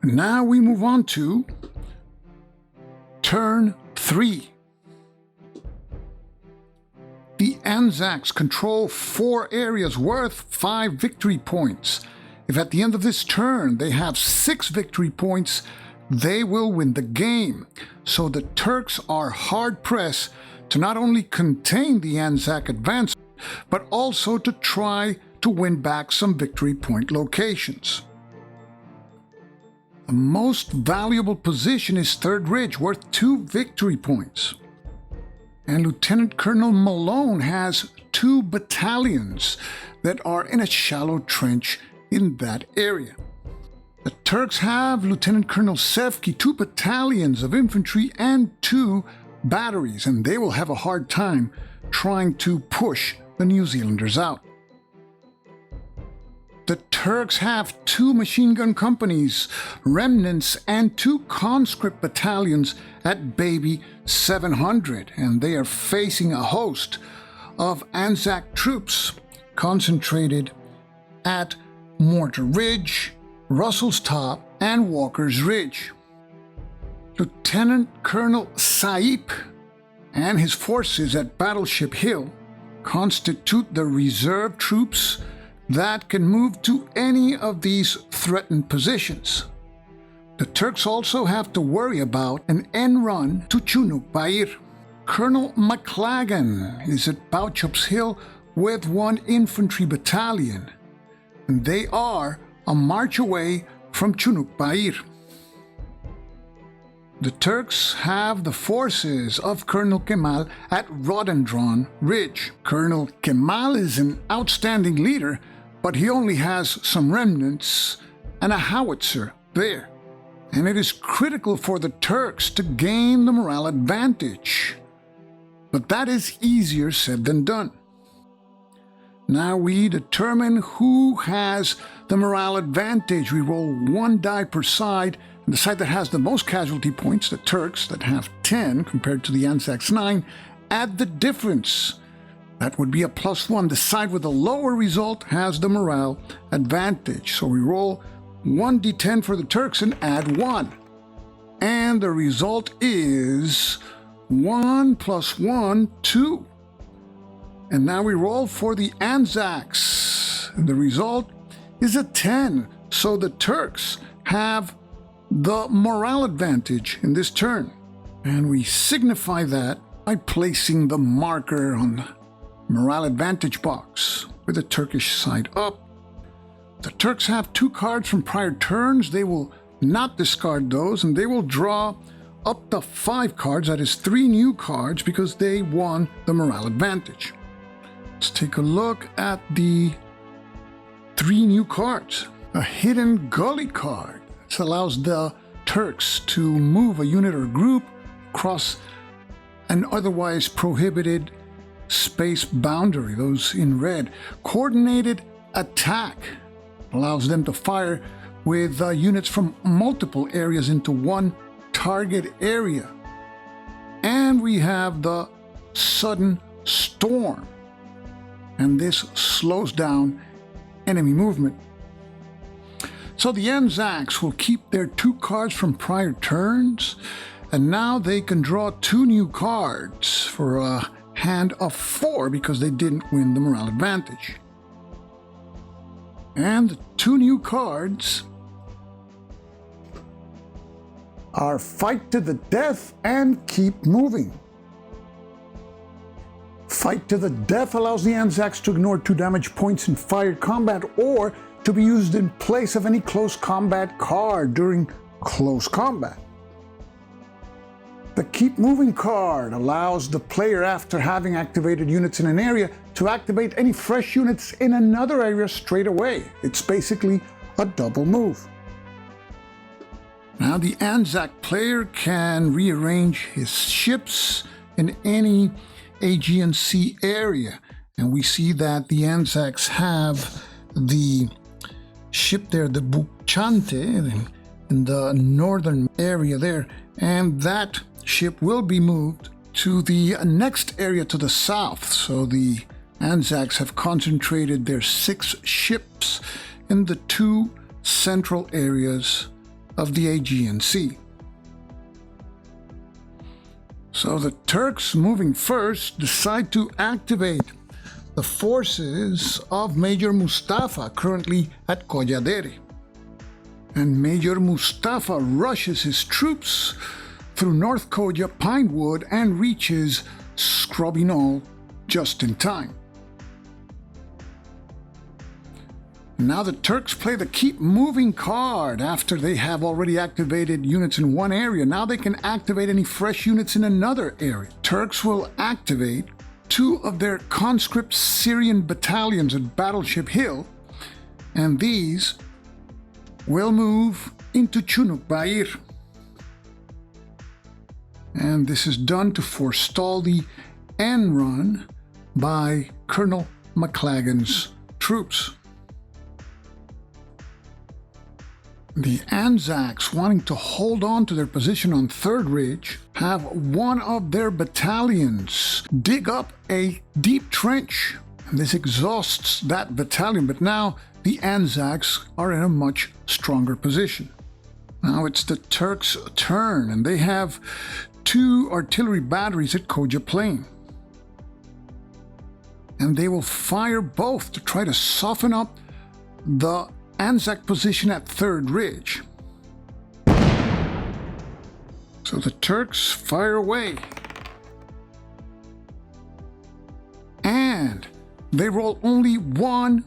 Now we move on to turn 3. The Anzacs control 4 areas worth 5 victory points. If at the end of this turn they have 6 victory points, they will win the game. So the Turks are hard-pressed to not only contain the Anzac advance, but also to try to win back some victory point locations. The most valuable position is Third Ridge, worth 2 victory points. And Lieutenant Colonel Malone has 2 battalions that are in a shallow trench in that area. The Turks have Lieutenant Colonel Sevki, 2 battalions of infantry and 2 batteries, and they will have a hard time trying to push the New Zealanders out. The Turks have 2 machine gun companies, remnants, and 2 conscript battalions at Baby 700, and they are facing a host of Anzac troops concentrated at Mortar Ridge, Russell's Top, and Walker's Ridge. Lieutenant Colonel Saip and his forces at Battleship Hill constitute the reserve troops that can move to any of these threatened positions. The Turks also have to worry about an end run to Chunuk Bair. Colonel McLagan is at Bauchup's Hill with 1 infantry battalion, and they are a march away from Chunuk Bair. The Turks have the forces of Colonel Kemal at Rhododendron Ridge. Colonel Kemal is an outstanding leader, but he only has some remnants and a howitzer there. And it is critical for the Turks to gain the morale advantage. But that is easier said than done. Now we determine who has the morale advantage. We roll 1 die per side, and the side that has the most casualty points, the Turks, that have 10 compared to the Anzacs 9, add the difference. That would be a +1. The side with the lower result has the morale advantage. So we roll 1d10 for the Turks and add 1. And the result is 1 + 1, 2. And now we roll for the Anzacs. And the result is a 10. So the Turks have the morale advantage in this turn. And we signify that by placing the marker on the morale advantage box with the Turkish side up. The Turks have 2 cards from prior turns. They will not discard those, and they will draw up to 5 cards, that is 3 new cards, because they won the morale advantage. Let's take a look at the 3 new cards. A hidden gully card. This allows the Turks to move a unit or group across an otherwise prohibited space boundary, those in red. Coordinated attack allows them to fire with units from multiple areas into one target area. And we have the sudden storm, and this slows down enemy movement. So the Anzacs will keep their 2 cards from prior turns, and now they can draw 2 new cards for a hand of 4 because they didn't win the morale advantage. And the 2 new cards are Fight to the Death and Keep Moving. Fight to the Death allows the Anzacs to ignore 2 damage points in fire combat, or to be used in place of any close combat card during close combat. The Keep Moving card allows the player, after having activated units in an area, to activate any fresh units in another area straight away. It's basically a double move. Now the Anzac player can rearrange his ships in any Aegean Sea area. And we see that the Anzacs have the ship there, the Bucante, in the northern area there. And that ship will be moved to the next area to the south. So the Anzacs have concentrated their 6 ships in the 2 central areas of the Aegean Sea. So the Turks, moving first, decide to activate the forces of Major Mustafa, currently at Colladere. And Major Mustafa rushes his troops through North Koya, Pinewood, and reaches Scrubby Knoll just in time. Now the Turks play the keep moving card. After they have already activated units in one area, now they can activate any fresh units in another area. Turks will activate 2 of their conscript Syrian battalions at Battleship Hill, and these will move into Chunuk Bair. And this is done to forestall the end run by Colonel McLagan's troops. The Anzacs, wanting to hold on to their position on Third Ridge, have one of their battalions dig up a deep trench. And this exhausts that battalion, but now the Anzacs are in a much stronger position. Now it's the Turks' turn, and they have 2 artillery batteries at Koja Plain. And they will fire both to try to soften up the Anzac position at Third Ridge. So the Turks fire away. And they roll only one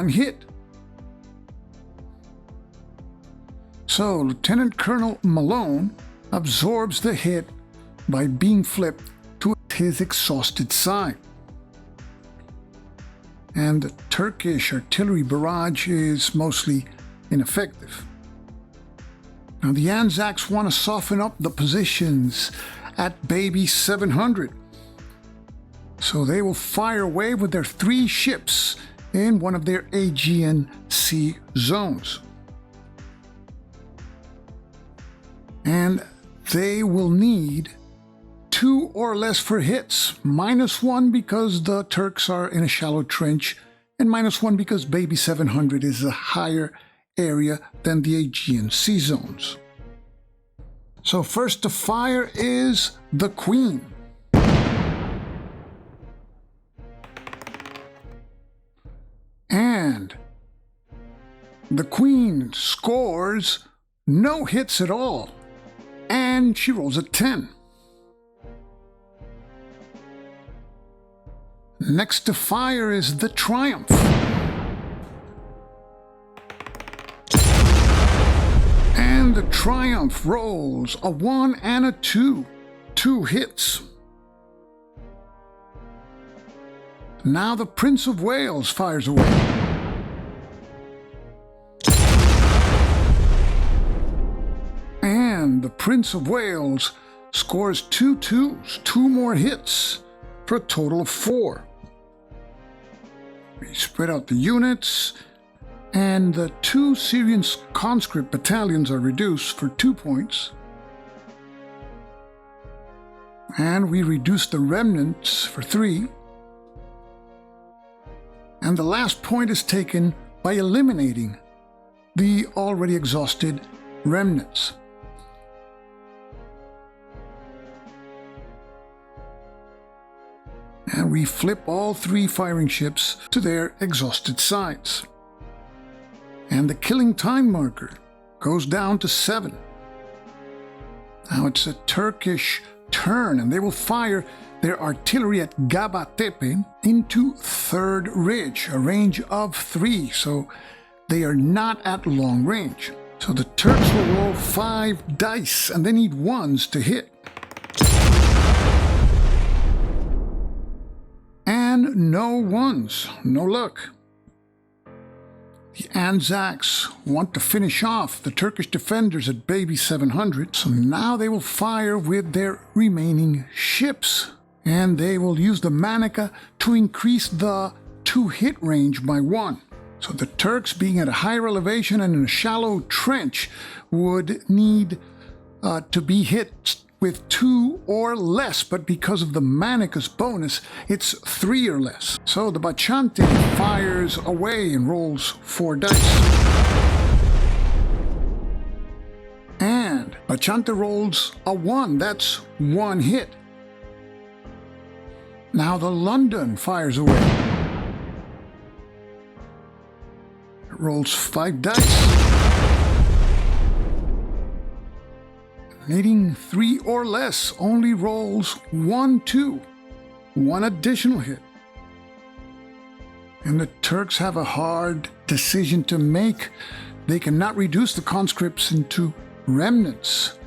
hit. So Lieutenant Colonel Malone absorbs the hit by being flipped to his exhausted side. And the Turkish artillery barrage is mostly ineffective. Now the Anzacs want to soften up the positions at Baby 700. So they will fire away with their 3 ships in one of their Aegean Sea zones. And they will need 2 or less for hits, -1 because the Turks are in a shallow trench, and -1 because Baby 700 is a higher area than the Aegean Sea zones. So first to fire is the Queen. And the Queen scores no hits at all, and she rolls a 10. Next to fire is the Triumph. And the Triumph rolls a 1 and a 2. 2 hits. Now the Prince of Wales fires away. And the Prince of Wales scores 2 2s, 2 more hits, for a total of 4. We spread out the units, and the 2 Syrian conscript battalions are reduced for 2 points. And we reduce the remnants for 3. And the last point is taken by eliminating the already exhausted remnants. And we flip all 3 firing ships to their exhausted sides. And the killing time marker goes down to 7. Now it's a Turkish turn, and they will fire their artillery at Gabatepe into Third Ridge, a range of 3, so they are not at long range. So the Turks will roll 5 dice, and they need 1s to hit. And no 1s, no luck. The Anzacs want to finish off the Turkish defenders at Baby 700, so now they will fire with their remaining ships. And they will use the Manica to increase the 2-hit range by 1. So the Turks, being at a higher elevation and in a shallow trench, would need to be hit with 2 or less, but because of the Manica's bonus, it's 3 or less. So the Bachante fires away and rolls 4 dice. Bachante rolls a 1. That's 1 hit. Now the London fires away. It rolls 5 dice. Needing 3 or less, only rolls 1, 2. 1 additional hit. And the Turks have a hard decision to make. They cannot reduce the conscripts into remnants,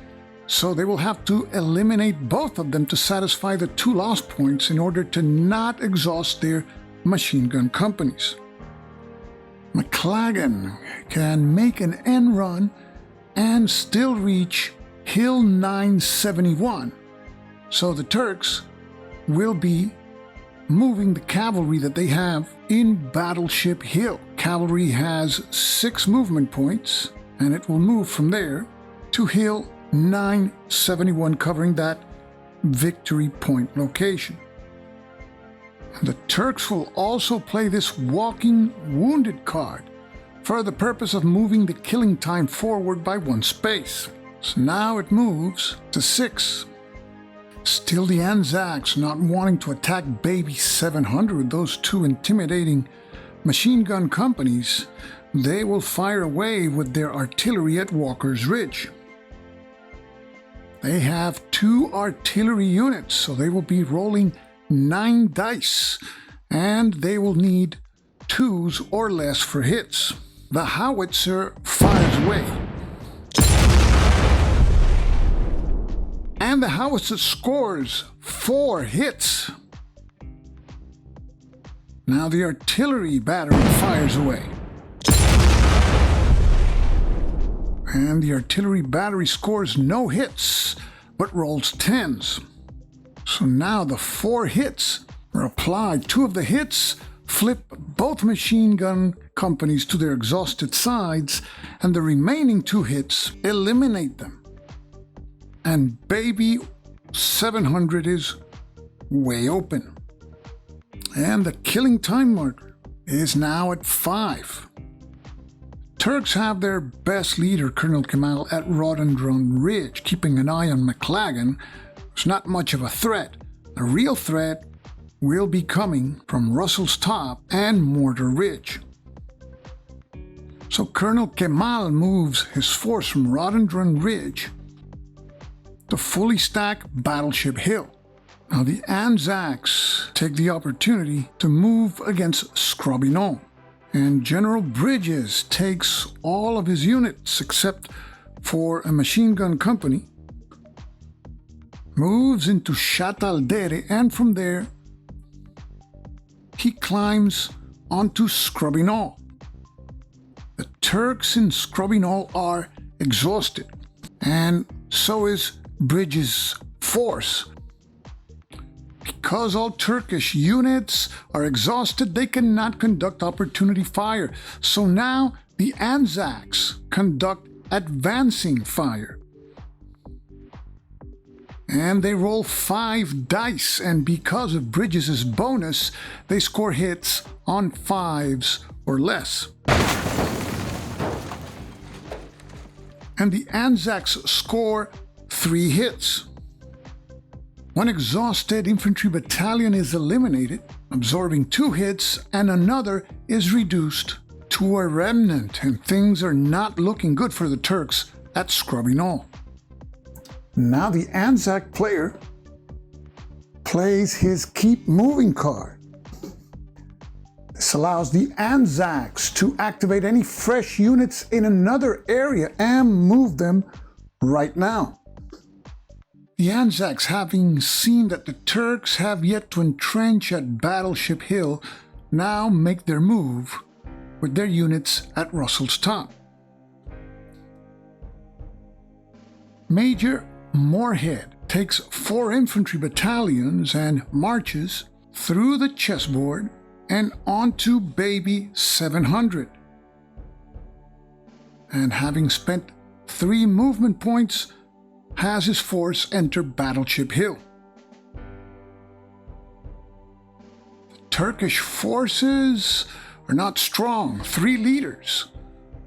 so they will have to eliminate both of them to satisfy the 2 loss points in order to not exhaust their machine gun companies. McLagan can make an end run and still reach Hill 971, so the Turks will be moving the cavalry that they have in Battleship Hill. Cavalry has 6 movement points, and it will move from there to Hill 971, covering that victory point location. The Turks will also play this walking wounded card for the purpose of moving the killing time forward by 1 space. So now it moves to 6. Still the Anzacs not wanting to attack Baby 700, those 2 intimidating machine gun companies. They will fire away with their artillery at Walker's Ridge. They have 2 artillery units, so they will be rolling 9 dice, and they will need 2s or less for hits. The howitzer fires away. And the howitzer scores 4 hits. Now the artillery battery fires away. And the artillery battery scores no hits, but rolls 10s. So now the 4 hits are applied. 2 of the hits flip both machine gun companies to their exhausted sides, and the remaining 2 hits eliminate them. And Baby 700 is way open. And the killing time marker is now at 5. Turks have their best leader, Colonel Kemal, at Rhododendron Ridge, keeping an eye on McLagan, who's not much of a threat. The real threat will be coming from Russell's Top and Mortar Ridge. So Colonel Kemal moves his force from Rhododendron Ridge to fully stack Battleship Hill. Now the Anzacs take the opportunity to move against Scrobignon, and General Bridges takes all of his units except for a machine gun company, moves into Chataldere, and from there he climbs onto Scrobignon. The Turks in Scrobignon are exhausted, and so is Bridges' force. Because all Turkish units are exhausted, they cannot conduct opportunity fire. So now the Anzacs conduct advancing fire. And they roll 5 dice, and because of Bridges' bonus, they score hits on 5s or less. And the Anzacs score 3 hits. One exhausted infantry battalion is eliminated, absorbing 2 hits, and another is reduced to a remnant, and things are not looking good for the Turks at Scrobignon. Now the Anzac player plays his Keep Moving card. This allows the Anzacs to activate any fresh units in another area and move them right now. The Anzacs, having seen that the Turks have yet to entrench at Battleship Hill, now make their move with their units at Russell's Top. Major Moorhead takes 4 infantry battalions and marches through the chessboard and onto Baby 700. And having spent 3 movement points, has his force enter Battleship Hill. The Turkish forces are not strong. 3 leaders,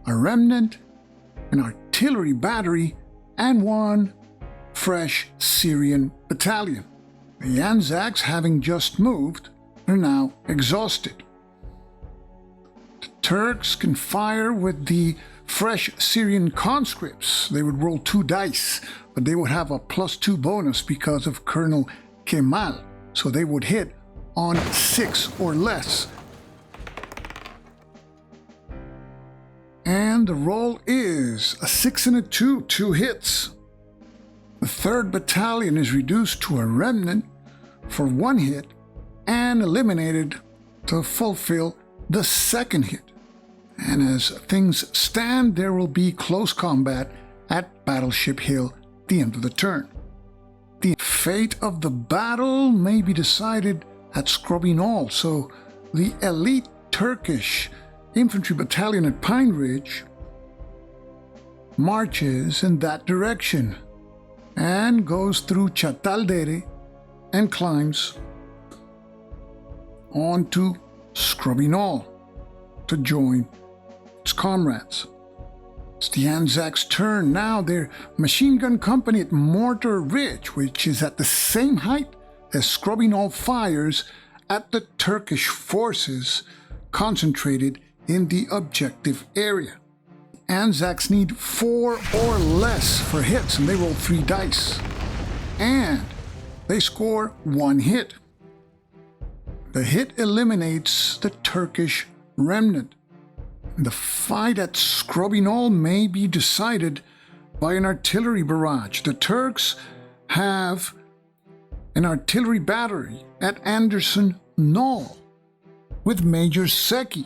a remnant, an artillery battery, and one fresh Syrian battalion. The Anzacs, having just moved, are now exhausted. The Turks can fire with the fresh Syrian conscripts. They would roll 2 dice, but they would have a +2 bonus because of Colonel Kemal, so they would hit on 6 or less. And the roll is a 6 and a 2, 2 hits. The 3rd Battalion is reduced to a remnant for 1 hit and eliminated to fulfill the 2nd hit. And as things stand, there will be close combat at Battleship Hill at the end of the turn. The fate of the battle may be decided at Scrubby Knoll, so the elite Turkish infantry battalion at Pine Ridge marches in that direction and goes through Çataldere and climbs onto Scrubby Knoll to join its comrades. It's the Anzacs' turn now. Their machine gun company at Mortar Ridge, which is at the same height as Scrubby Knoll, fires at the Turkish forces concentrated in the objective area. Anzacs need 4 or less for hits, and they roll 3 dice. And they score 1 hit. The hit eliminates the Turkish remnant. The fight at Scrubby Knoll may be decided by an artillery barrage. The Turks have an artillery battery at Anderson Knoll with Major Secchi.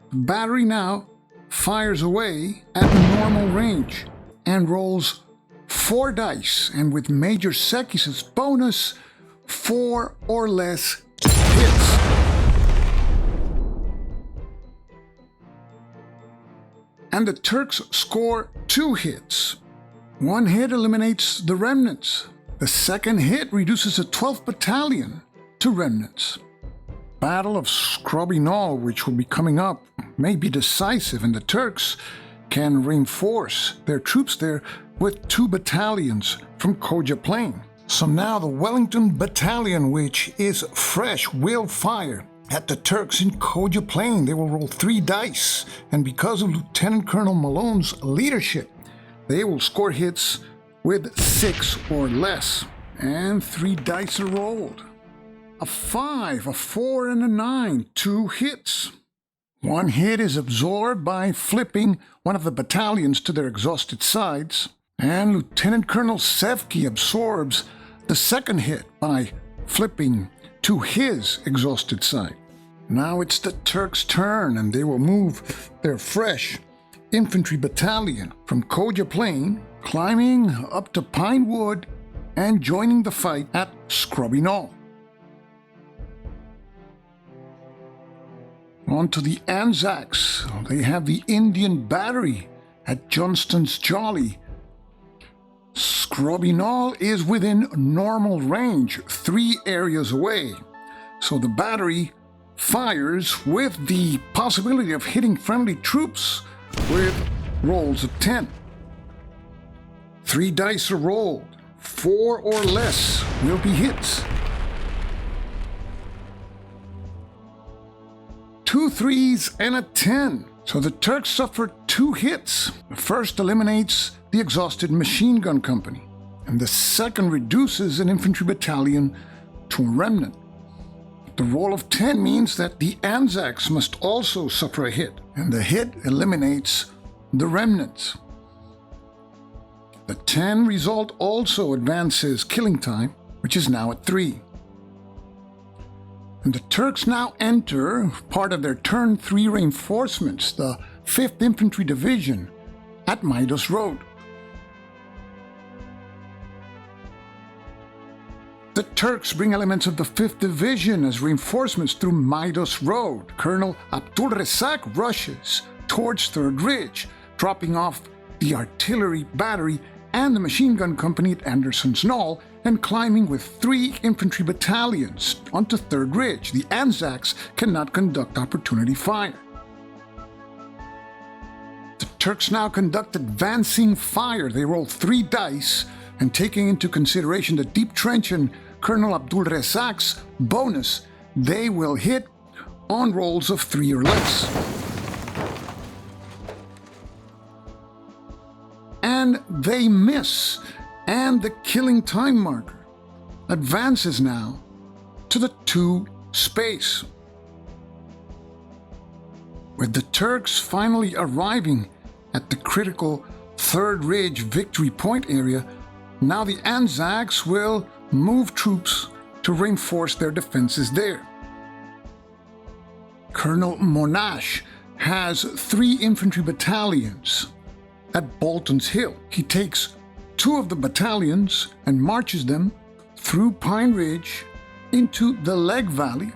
The battery now fires away at normal range and rolls 4 dice, and with Major Secchi's bonus, 4 or less hits. And the Turks score 2 hits. 1 hit eliminates the remnants. The 2nd hit reduces the 12th Battalion to remnants. Battle of Scrubby Knoll, which will be coming up, may be decisive, and the Turks can reinforce their troops there with 2 battalions from Koja Plain. So now the Wellington Battalion, which is fresh, will fire at the Turks in Koja Plain. They will roll 3 dice, and because of Lieutenant Colonel Malone's leadership, they will score hits with 6 or less. And 3 dice are rolled. A 5, a 4, and a 9, 2 hits. 1 hit is absorbed by flipping one of the battalions to their exhausted sides, and Lieutenant Colonel Sevki absorbs the 2nd hit by flipping to his exhausted side. Now it's the Turks' turn, and they will move their fresh infantry battalion from Koja Plain, climbing up to Pine Wood and joining the fight at Scrubby Knoll. On to the Anzacs. They have the Indian Battery at Johnston's Jolly. Scrubby Knoll is within normal range, 3 areas away. So the battery fires with the possibility of hitting friendly troops with rolls of 10. 3 dice are rolled. 4 or less will be hits. 2 3s and a 10. So the Turks suffer 2 hits. The first eliminates the exhausted machine gun company, and the second reduces an infantry battalion to a remnant. The roll of 10 means that the Anzacs must also suffer a hit, and the hit eliminates the remnants. The 10 result also advances killing time, which is now at 3. And the Turks now enter part of their turn 3 reinforcements, the 5th Infantry Division, at Midas Road. The Turks bring elements of the 5th Division as reinforcements through Midas Road. Colonel Abdul Razak rushes towards 3rd Ridge, dropping off the artillery battery and the machine gun company at Anderson's Knoll, and climbing with 3 infantry battalions onto 3rd Ridge. The Anzacs cannot conduct opportunity fire. The Turks now conduct advancing fire. They roll 3 dice, and taking into consideration the deep trench and Colonel Abdul Razak's bonus, they will hit on rolls of 3 or less. And they miss, and the killing time marker advances now to the 2 space. With the Turks finally arriving at the critical 3rd Ridge victory point area, now the Anzacs will move troops to reinforce their defenses there. Colonel Monash has 3 infantry battalions at Bolton's Hill. He takes 2 of the battalions and marches them through Pine Ridge into the Leg Valley,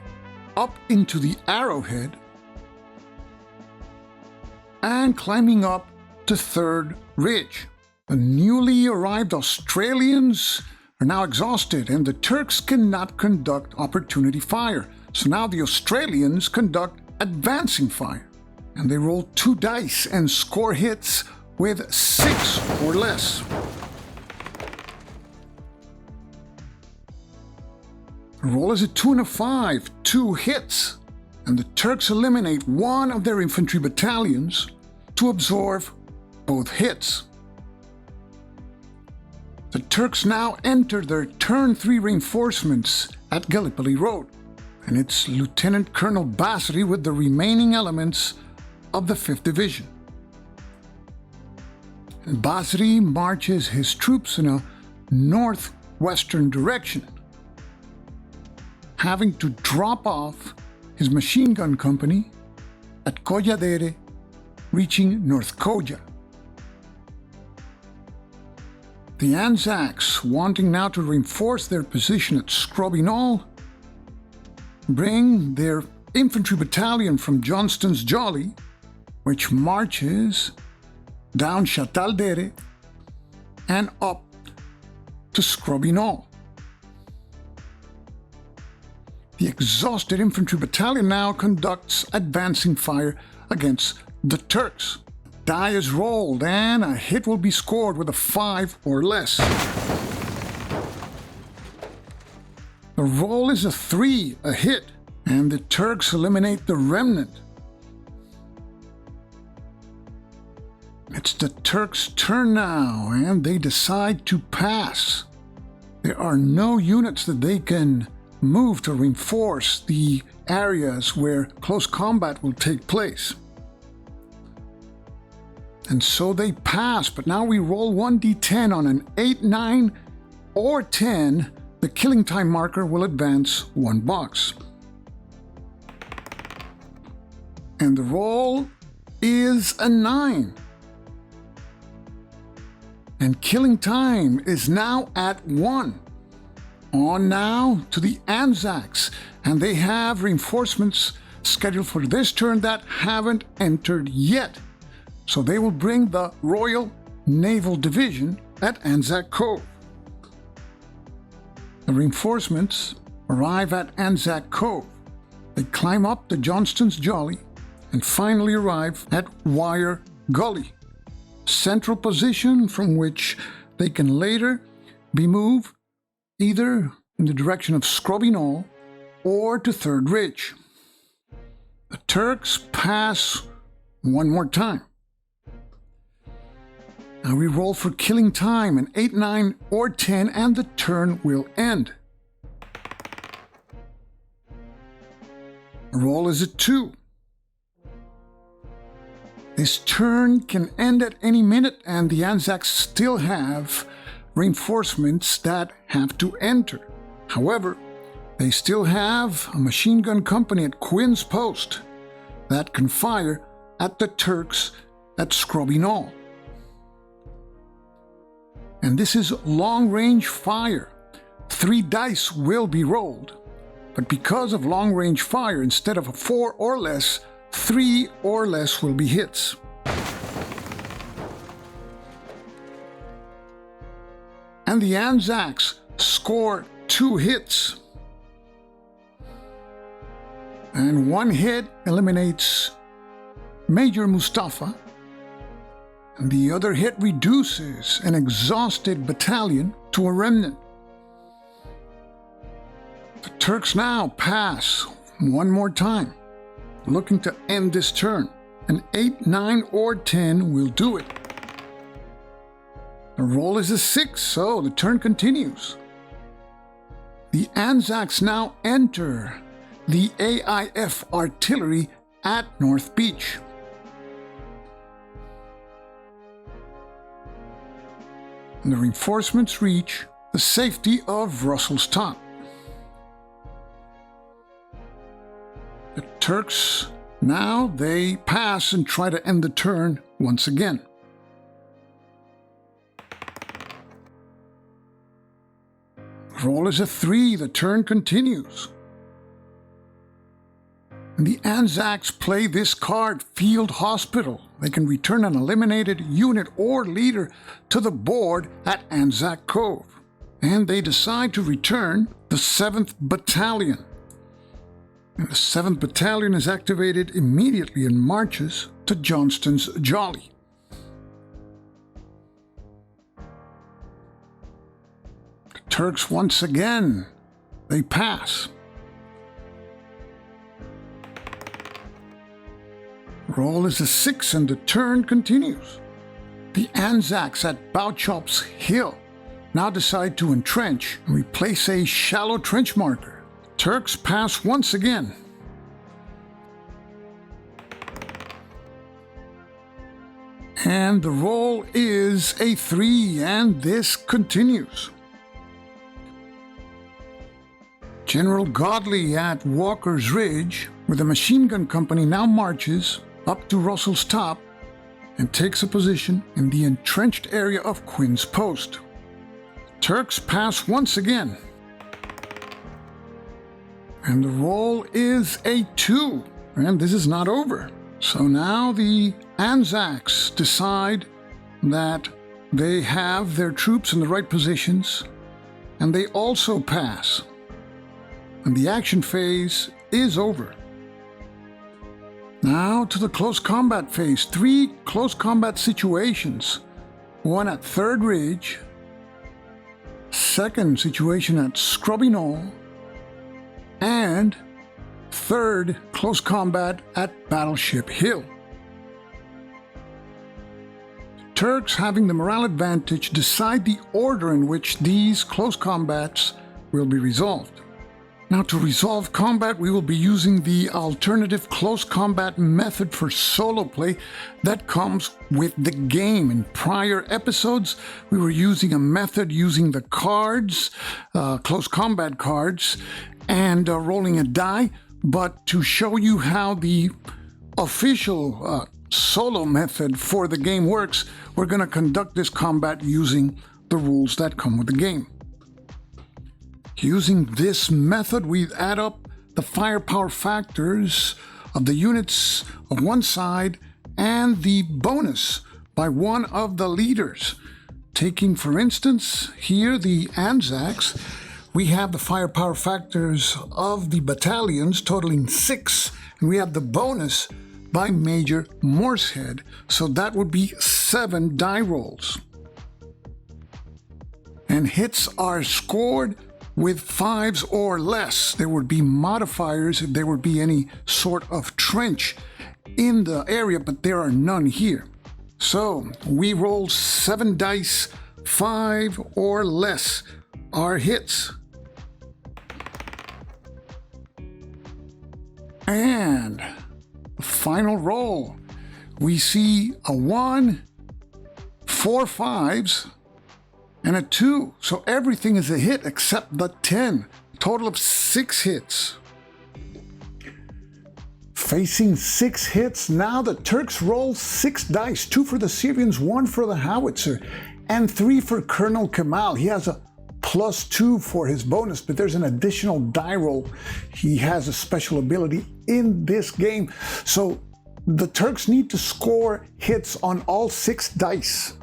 up into the Arrowhead, and climbing up to 3rd Ridge. The newly arrived Australians are now exhausted, and the Turks cannot conduct opportunity fire. So now the Australians conduct advancing fire, and they roll 2 dice and score hits with 6 or less. The roll is a 2 and a 5, 2 hits, and the Turks eliminate 1 of their infantry battalions to absorb both hits. The Turks now enter their turn 3 reinforcements at Gallipoli Road, and it's Lieutenant Colonel Basri with the remaining elements of the 5th Division. And Basri marches his troops in a northwestern direction, having to drop off his machine gun company at Colladere, reaching North Koja. The Anzacs, wanting now to reinforce their position at Scrubby Knoll, bring their infantry battalion from Johnston's Jolly, which marches down Chataldere and up to Scrubby Knoll. The exhausted infantry battalion now conducts advancing fire against the Turks. Die is rolled, and a hit will be scored with a 5 or less. The roll is a 3, a hit, and the Turks eliminate the remnant. It's the Turks' turn now, and they decide to pass. There are no units that they can move to reinforce the areas where close combat will take place. And so they pass, but now we roll 1d10 on an 8, 9, or 10. The killing time marker will advance 1 box. And the roll is a 9. And killing time is now at 1. On now to the Anzacs, and they have reinforcements scheduled for this turn that haven't entered yet. So they will bring the Royal Naval Division at Anzac Cove. The reinforcements arrive at Anzac Cove. They climb up the Johnston's Jolly and finally arrive at Wire Gully, central position from which they can later be moved either in the direction of Scrubby Knoll or to 3rd Ridge. The Turks pass one more time. Now we roll for killing time, an 8, 9, or 10, and the turn will end. The roll is a 2. This turn can end at any minute, and the Anzacs still have reinforcements that have to enter. However, they still have a machine gun company at Quinn's Post that can fire at the Turks at Scrubby Knoll. And this is long-range fire. 3 dice will be rolled, but because of long-range fire, instead of a 4 or less, 3 or less will be hits. And the Anzacs score 2 hits. And 1 hit eliminates Major Mustafa, and the other hit reduces an exhausted battalion to a remnant. The Turks now pass one more time, looking to end this turn. An 8, 9, or 10 will do it. The roll is a 6, so the turn continues. The Anzacs now enter the AIF artillery at North Beach. And the reinforcements reach the safety of Russell's Top. The Turks, now they pass and try to end the turn once again. Roll is a 3, the turn continues. And the Anzacs play this card, Field Hospital. They can return an eliminated unit or leader to the board at Anzac Cove. And they decide to return the 7th Battalion. And the 7th Battalion is activated immediately and marches to Johnston's Jolly. The Turks once again, they pass. Roll is a 6 and the turn continues. The Anzacs at Bauchop's Hill now decide to entrench and replace a shallow trench marker. Turks pass once again. And the roll is a 3, and this continues. General Godley at Walker's Ridge, with a machine gun company, now marches up to Russell's Top and takes a position in the entrenched area of Quinn's Post. Turks pass once again. And the roll is a 2, and this is not over. So now the Anzacs decide that they have their troops in the right positions, and they also pass. And the action phase is over. Now to the close combat phase. 3 close combat situations. One at Third Ridge, second situation at Scrubby Knoll, and third close combat at Battleship Hill. Turks, having the morale advantage, decide the order in which these close combats will be resolved. Now, to resolve combat, we will be using the alternative close combat method for solo play that comes with the game. In prior episodes, we were using a method using the cards, close combat cards, and rolling a die. But to show you how the official solo method for the game works, we're going to conduct this combat using the rules that come with the game. Using this method, we add up the firepower factors of the units of one side and the bonus by one of the leaders. Taking, for instance, here the Anzacs, we have the firepower factors of the battalions totaling 6, and we have the bonus by Major Morsehead, so that would be 7 die rolls. And hits are scored with 5s or less. There would be modifiers if there would be any sort of trench in the area, but there are none here. So we roll 7 dice, 5 or less are hits. And the final roll, we see a 1, 4 5s, and a 2. So everything is a hit except the 10. Total of 6 hits. Facing 6 hits, now the Turks roll 6 dice. 2 for the Syrians, 1 for the howitzer, and 3 for Colonel Kemal. He has a +2 for his bonus, but there's an additional die roll. He has a special ability in this game. So the Turks need to score hits on all 6 dice.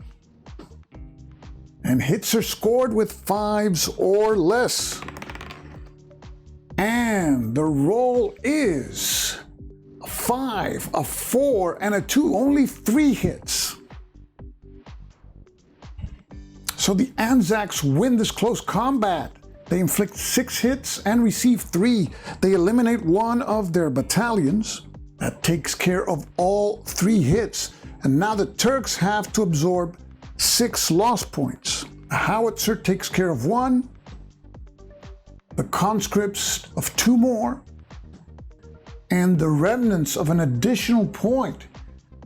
And hits are scored with 5s or less. And the roll is a 5, a 4, and a 2. Only 3 hits. So the Anzacs win this close combat. They inflict 6 hits and receive 3. They eliminate one of their battalions. That takes care of all 3 hits. And now the Turks have to absorb 6 loss points. A howitzer takes care of 1. The conscripts of 2 more. And the remnants of an additional point.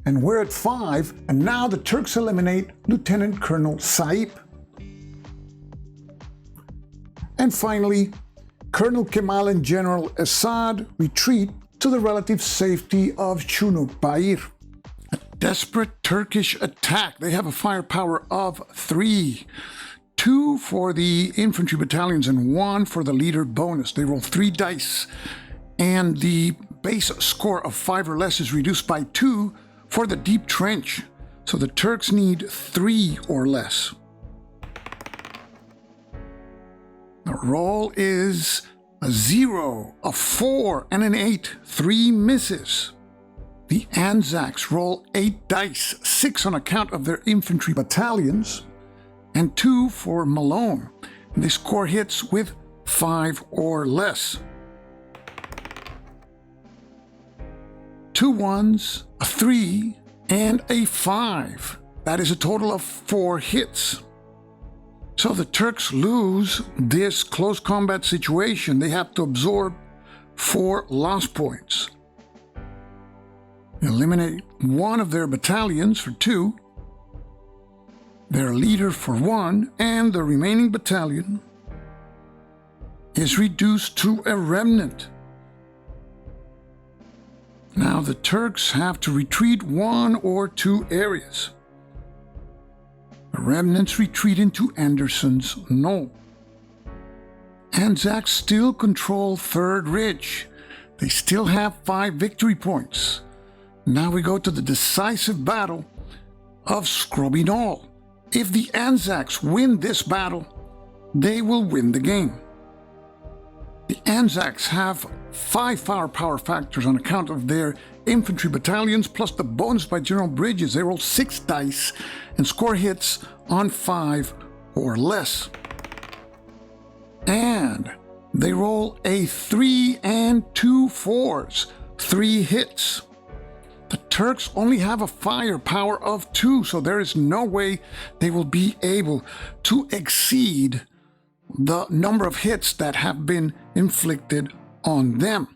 And we're at 5. And now the Turks eliminate Lieutenant Colonel Saip. And finally, Colonel Kemal and General Assad retreat to the relative safety of Chunuk Bair. A desperate Turkish attack. They have a firepower of 3. 2 for the infantry battalions and 1 for the leader bonus. They roll 3 dice. And the base score of 5 or less is reduced by 2 for the deep trench. So the Turks need 3 or less. The roll is a 0, a 4, and an 8. 3 misses. The Anzacs roll 8 dice, 6 on account of their infantry battalions, and 2 for Malone. And they score hits with 5 or less. 2 1s, a 3, and a 5. That is a total of 4 hits. So the Turks lose this close combat situation. They have to absorb 4 loss points. Eliminate one of their battalions for 2, their leader for 1, and the remaining battalion is reduced to a remnant. Now the Turks have to retreat 1 or 2 areas. The remnants retreat into Anderson's Knoll. Anzacs still control Third Ridge. They still have 5 victory points. Now we go to the decisive battle of Scrubby Knoll. If the Anzacs win this battle, they will win the game. The Anzacs have 5 firepower factors on account of their infantry battalions, plus the bonus by General Bridges. They roll 6 dice and score hits on 5 or less. And they roll a 3 and 2 4s, 3 hits. The Turks only have a firepower of 2, so there is no way they will be able to exceed the number of hits that have been inflicted on them.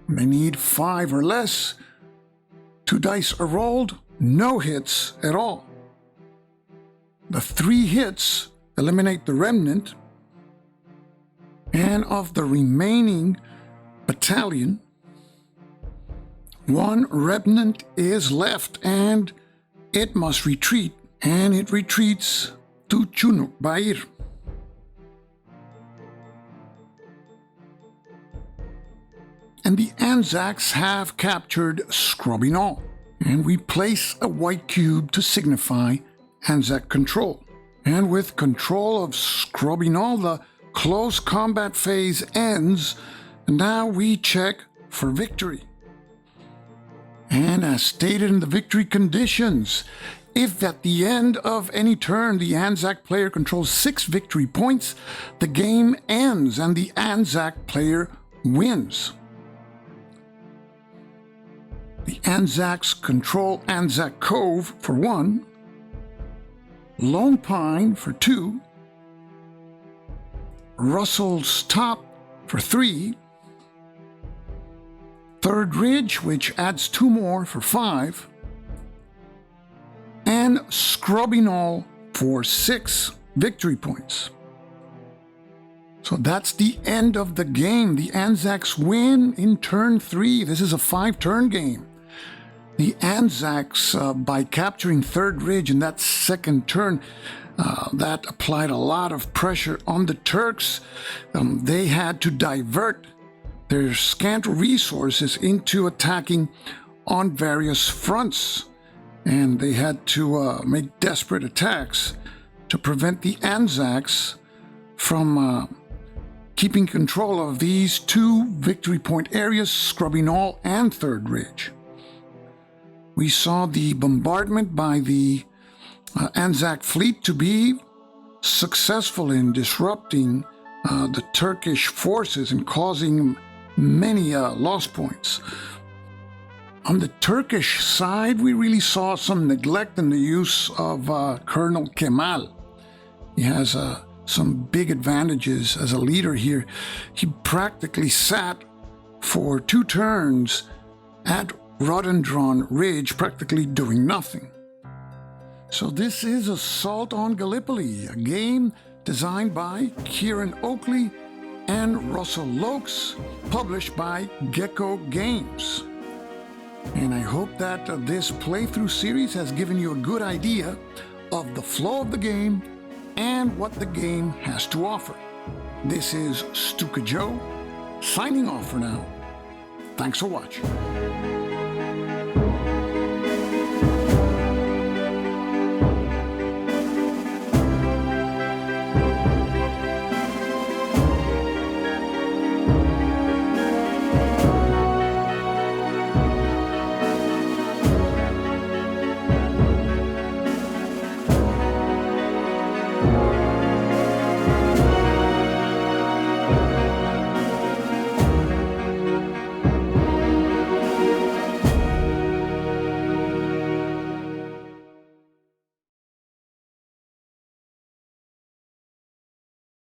They need 5 or less. 2 dice are rolled, no hits at all. The 3 hits eliminate the remnant, and of the remaining battalion, 1 remnant is left, and it must retreat, and it retreats to Chunuk Bair. And the Anzacs have captured Scrubby Knoll, and we place a white cube to signify Anzac control. And with control of Scrubby Knoll, the close combat phase ends, and now we check for victory. And as stated in the victory conditions, if at the end of any turn the Anzac player controls 6 victory points, the game ends and the Anzac player wins. The Anzacs control Anzac Cove for 1, Lone Pine for 2, Russell's Top for 3, Third Ridge, which adds 2 more for 5, and Scrubby Knoll for 6 victory points. So that's the end of the game. The Anzacs win in turn 3. This is a 5-turn game. The Anzacs, by capturing Third Ridge in that second turn, that applied a lot of pressure on the Turks. They had to divert their scant resources into attacking on various fronts, and they had to make desperate attacks to prevent the Anzacs from keeping control of these 2 victory point areas, Scrubby Knoll and Third Ridge. We saw the bombardment by the Anzac fleet to be successful in disrupting the Turkish forces and causing many loss points. On the Turkish side, we really saw some neglect in the use of Colonel Kemal. He has some big advantages as a leader here. He practically sat for 2 turns at Rhododendron Ridge, practically doing nothing. So this is Assault on Gallipoli, a game designed by Kieran Oakley and Russell Lowke, published by Gecko Games. And I hope that this playthrough series has given you a good idea of the flow of the game and what the game has to offer. This is Stuka Joe, signing off for now. Thanks for watching.